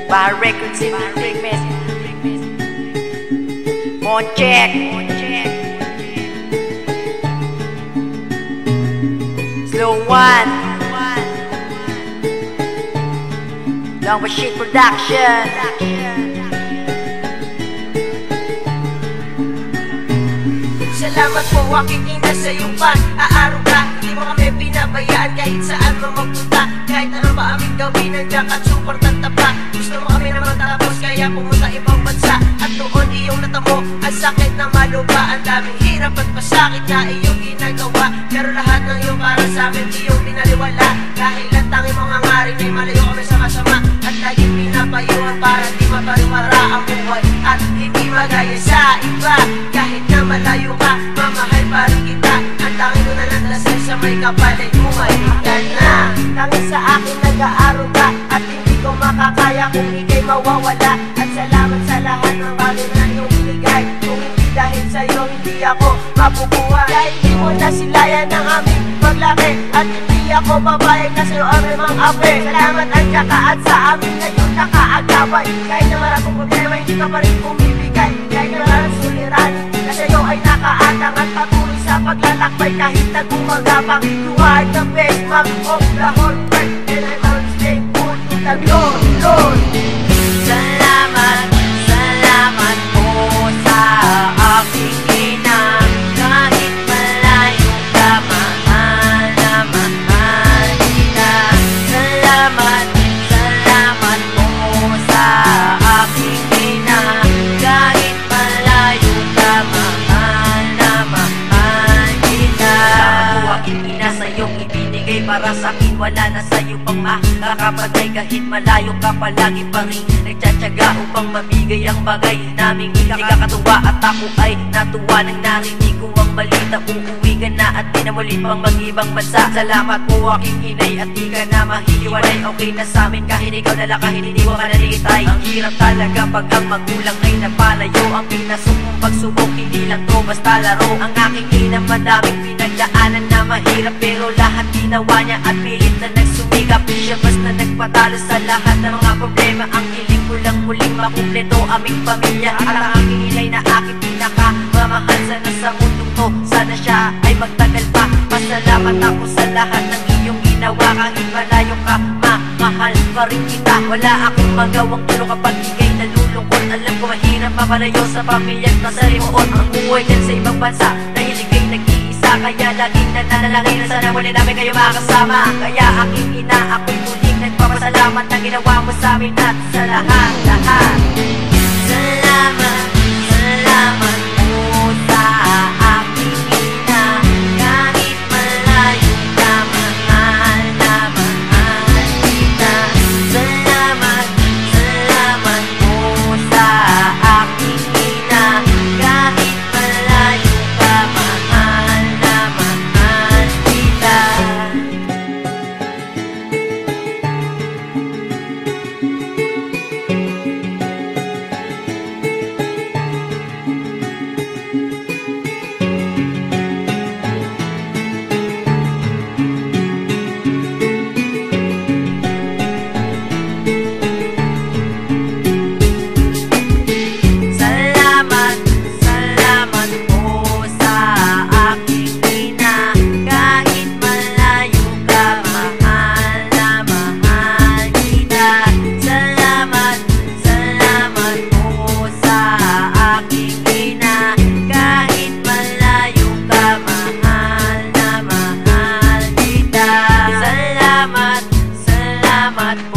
Bar Records Entertainment. Moncheck. Slow One. Long Machine Production. Salamat po aking ina sa iyong pag-aaraw ka. Hindi mo kami pinabayaan kahit saan mo magpunta. Kahit ano ba aming gawin, nandiyan ka at supportan pa. Gusto mo kami na matapos kaya pumunta ibang bansa. At noon iyong natamo ang sakit na malupa. Ang daming hirap at pasakit na iyong ginagawa. Pero lahat ng iyong para sa amin iyong pinaliwala. Dahil ang tangi mong hangarin ay malayo kami sa masama. At laging pinapayuhan para di mapariwara ang buhay. At hindi magaya sa iba. Kahit na malayo ka, mamahal pa rin kita. Ang tangi mo na landasal sa may kapalay. Bumalik ka na. Tangi sa akin nag-aaral ka. At hindi ko makakaya kung ikay mawawala. At salamat sa lahat ng bagay na iyong binigay. Kung hindi dahil sa'yo, hindi ako mabubuhay. Dahil di mo nasilayan ng aming paglaki. At hindi ako babayag na sa'yo ang mga ape. Salamat at saka at sa amin ngayon nakaagabay. Kahit na maraming problema, hindi ka pa rin bumibigay. Kahit na maraming suliranin na sa'yo ay nakaatang at patuloy sa paglalakbay. Kahit na gumagapang, you are the best man of the whole world. And I'm always thankful to the Lord. Salamat, salamat po sa aking ina. Kahit malayo ka, mahal na mahal kita. Salamat, salamat po sa aking ina. Kahit malayo ka, mahal na mahal kita. Salamat po aking ina sa iyong ibinigay para sa akin. Wala na sa'yo pang makakapagay. Kahit malayo ka, palagi pa rin nagtsatsaga upang mamigay ang bagay naming ikakatuwa. At ako ay natuwa nang narinig ko ang balita. Uuwi ka na at di na muli pang mag-ibang bansa. Salamat po aking inay at di ka na mahihiwalay. Okay na sa amin kahit ikaw na lang, kahit hindi mo manalitay. Ang hirap talaga pag ang magulang ay napalayo. Ang pinasok mong pagsubok, hindi lang to basta laro. Ang aking ina madaming pinagdaanan na mahirap, pero lahat ginawa niya at pilit na nagsumikap. Siya basta nagpatalo sa lahat ng mga problema. Ang hiling ko lang muling makumpleto aming pamilya. At ang aking inay na aking pinakamamahal sana sa mundong to. Sana siya ay magtagal pa. Pasalamat ako sa lahat ng iyong ginawa. Kahit malayo ka, mahal pa rin kita. Wala akong magawang tulong kapag ikay nalulungkot. Alam ko mahirap mapalayo sa pamilya at masalimuot. Ang buhay dyan sa ibang bansa dahil ikay nag-iisa. Kaya laging nananalangin na sana muli namin kayo makasama. Kaya aking ina, ako'y muling nagpapasalamat na ginawa mo sa amin at sa lahat. Salamat, salamat po sa aking ina. Kahit malayo ka, mahal na mahal kita. Salamat, salamat po sa aking ina. Kahit malayo ka, mahal na mahal kita. Salamat, salamat po sa aking ina. Kahit malayo ka, mahal na mahal kita. Salamat, salamat po sa aking ina. Kahit malayo ka, mahal na mahal kita. Salamat, salamat po